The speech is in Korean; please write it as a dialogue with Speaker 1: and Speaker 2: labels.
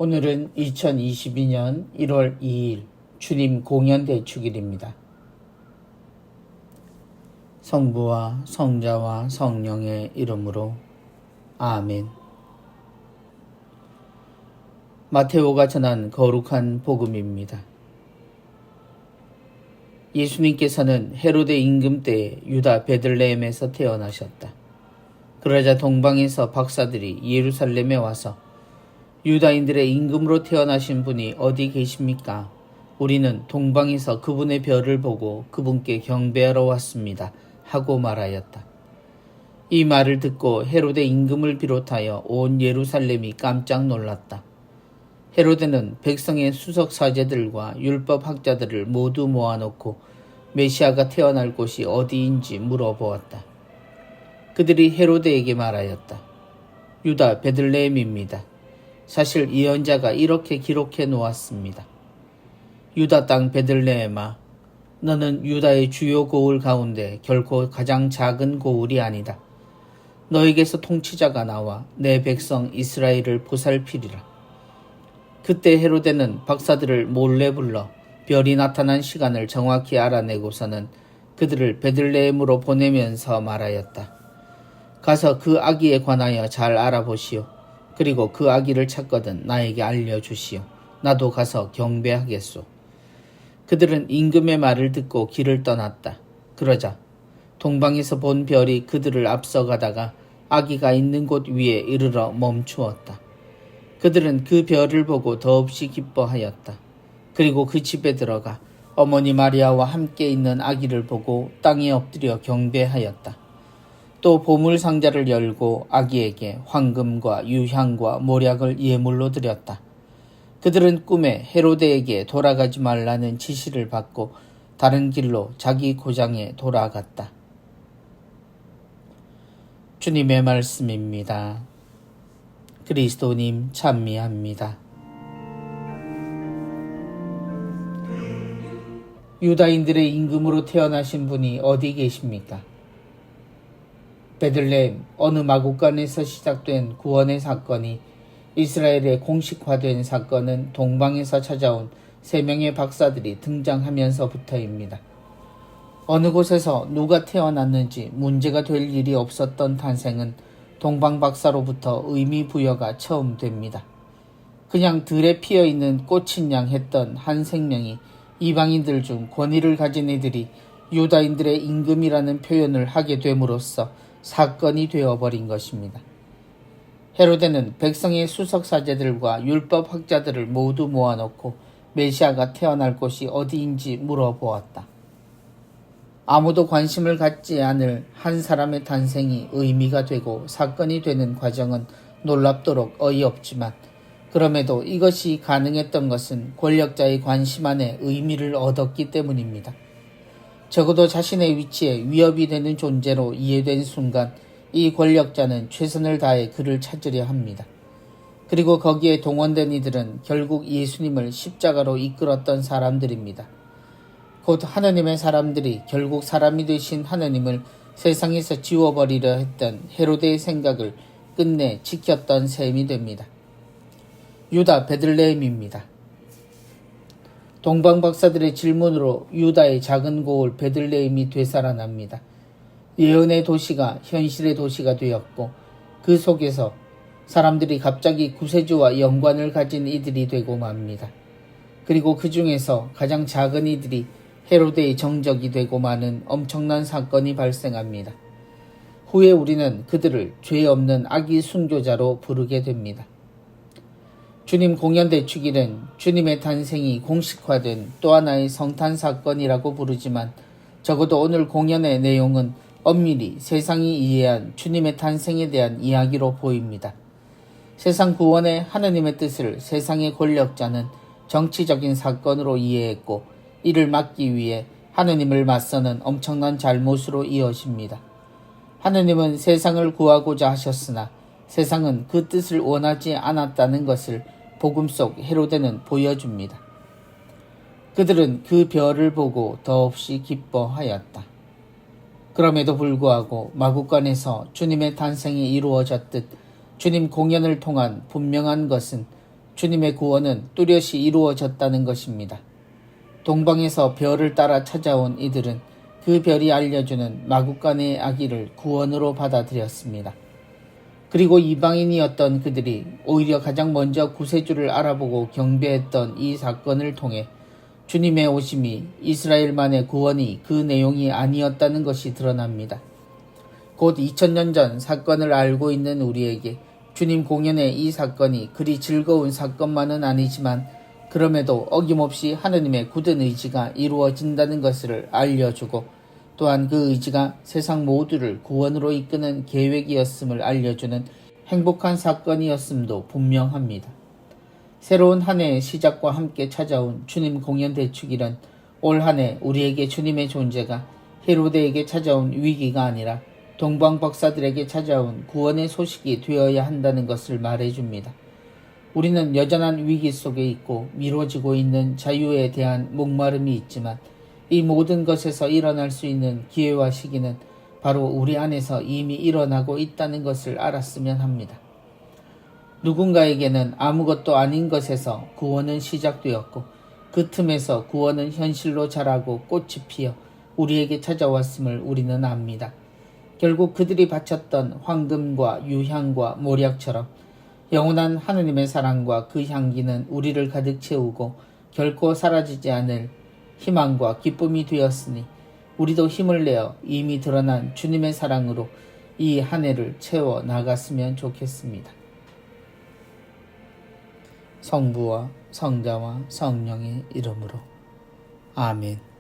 Speaker 1: 오늘은 2022년 1월 2일 주님 공연 대축일입니다. 성부와 성자와 성령의 이름으로 아멘. 마테오가 전한 거룩한 복음입니다. 예수님께서는 헤로데 임금 때 유다 베들레헴에서 태어나셨다. 그러자 동방에서 박사들이 예루살렘에 와서 유다인들의 임금으로 태어나신 분이 어디 계십니까? 우리는 동방에서 그분의 별을 보고 그분께 경배하러 왔습니다. 하고 말하였다. 이 말을 듣고 헤로데 임금을 비롯하여 온 예루살렘이 깜짝 놀랐다. 헤로데는 백성의 수석 사제들과 율법 학자들을 모두 모아놓고 메시아가 태어날 곳이 어디인지 물어보았다. 그들이 헤로데에게 말하였다. 유다 베들레헴입니다. 사실 예언자가 이렇게 기록해 놓았습니다. 유다 땅 베들레헴아, 너는 유다의 주요 고을 가운데 결코 가장 작은 고을이 아니다. 너에게서 통치자가 나와 내 백성 이스라엘을 보살피리라. 그때 헤로데는 박사들을 몰래 불러 별이 나타난 시간을 정확히 알아내고서는 그들을 베들레헴으로 보내면서 말하였다. 가서 그 아기에 관하여 잘 알아보시오. 그리고 그 아기를 찾거든 나에게 알려주시오. 나도 가서 경배하겠소. 그들은 임금의 말을 듣고 길을 떠났다. 그러자 동방에서 본 별이 그들을 앞서가다가 아기가 있는 곳 위에 이르러 멈추었다. 그들은 그 별을 보고 더없이 기뻐하였다. 그리고 그 집에 들어가 어머니 마리아와 함께 있는 아기를 보고 땅에 엎드려 경배하였다. 또 보물 상자를 열고 아기에게 황금과 유향과 모략을 예물로 드렸다. 그들은 꿈에 헤로데에게 돌아가지 말라는 지시를 받고 다른 길로 자기 고장에 돌아갔다. 주님의 말씀입니다. 그리스도님 찬미합니다. 유다인들의 임금으로 태어나신 분이 어디 계십니까? 베들레헴 어느 마구간에서 시작된 구원의 사건이 이스라엘에 공식화된 사건은 동방에서 찾아온 3명의 박사들이 등장하면서부터입니다. 어느 곳에서 누가 태어났는지 문제가 될 일이 없었던 탄생은 동방 박사로부터 의미 부여가 처음 됩니다. 그냥 들에 피어있는 꽃인 양 했던 한 생명이 이방인들 중 권위를 가진 이들이 유다인들의 임금이라는 표현을 하게 됨으로써 사건이 되어버린 것입니다. 헤로데는 백성의 수석 사제들과 율법 학자들을 모두 모아놓고 메시아가 태어날 곳이 어디인지 물어보았다. 아무도 관심을 갖지 않을 한 사람의 탄생이 의미가 되고 사건이 되는 과정은 놀랍도록 어이없지만 그럼에도 이것이 가능했던 것은 권력자의 관심 안에 의미를 얻었기 때문입니다. 적어도 자신의 위치에 위협이 되는 존재로 이해된 순간 이 권력자는 최선을 다해 그를 찾으려 합니다. 그리고 거기에 동원된 이들은 결국 예수님을 십자가로 이끌었던 사람들입니다. 곧 하느님의 사람들이 결국 사람이 되신 하느님을 세상에서 지워버리려 했던 헤로데의 생각을 끝내 지켰던 셈이 됩니다. 유다 베들레헴입니다. 동방 박사들의 질문으로 유다의 작은 고을 베들레헴이 되살아납니다. 예언의 도시가 현실의 도시가 되었고 그 속에서 사람들이 갑자기 구세주와 연관을 가진 이들이 되고 맙니다. 그리고 그 중에서 가장 작은 이들이 헤로데의 정적이 되고 마는 엄청난 사건이 발생합니다. 후에 우리는 그들을 죄 없는 아기 순교자로 부르게 됩니다. 주님 공연 대축일은 주님의 탄생이 공식화된 또 하나의 성탄 사건이라고 부르지만 적어도 오늘 공연의 내용은 엄밀히 세상이 이해한 주님의 탄생에 대한 이야기로 보입니다. 세상 구원의 하느님의 뜻을 세상의 권력자는 정치적인 사건으로 이해했고 이를 막기 위해 하느님을 맞서는 엄청난 잘못으로 이어집니다. 하느님은 세상을 구하고자 하셨으나 세상은 그 뜻을 원하지 않았다는 것을 복음 속 헤로데는 보여줍니다. 그들은 그 별을 보고 더없이 기뻐하였다. 그럼에도 불구하고 마구간에서 주님의 탄생이 이루어졌듯 주님 공연을 통한 분명한 것은 주님의 구원은 뚜렷이 이루어졌다는 것입니다. 동방에서 별을 따라 찾아온 이들은 그 별이 알려주는 마구간의 아기를 구원으로 받아들였습니다. 그리고 이방인이었던 그들이 오히려 가장 먼저 구세주를 알아보고 경배했던 이 사건을 통해 주님의 오심이 이스라엘만의 구원이 그 내용이 아니었다는 것이 드러납니다. 곧 2000년 전 사건을 알고 있는 우리에게 주님 공연의 이 사건이 그리 즐거운 사건만은 아니지만 그럼에도 어김없이 하느님의 굳은 의지가 이루어진다는 것을 알려주고 또한 그 의지가 세상 모두를 구원으로 이끄는 계획이었음을 알려주는 행복한 사건이었음도 분명합니다. 새로운 한 해의 시작과 함께 찾아온 주님 공연 대축일은 올 한 해 우리에게 주님의 존재가 헤로데에게 찾아온 위기가 아니라 동방 박사들에게 찾아온 구원의 소식이 되어야 한다는 것을 말해줍니다. 우리는 여전한 위기 속에 있고 미뤄지고 있는 자유에 대한 목마름이 있지만 이 모든 것에서 일어날 수 있는 기회와 시기는 바로 우리 안에서 이미 일어나고 있다는 것을 알았으면 합니다. 누군가에게는 아무것도 아닌 것에서 구원은 시작되었고 그 틈에서 구원은 현실로 자라고 꽃이 피어 우리에게 찾아왔음을 우리는 압니다. 결국 그들이 바쳤던 황금과 유향과 모략처럼 영원한 하느님의 사랑과 그 향기는 우리를 가득 채우고 결코 사라지지 않을 희망과 기쁨이 되었으니 우리도 힘을 내어 이미 드러난 주님의 사랑으로 이 한 해를 채워 나갔으면 좋겠습니다. 성부와 성자와 성령의 이름으로 아멘.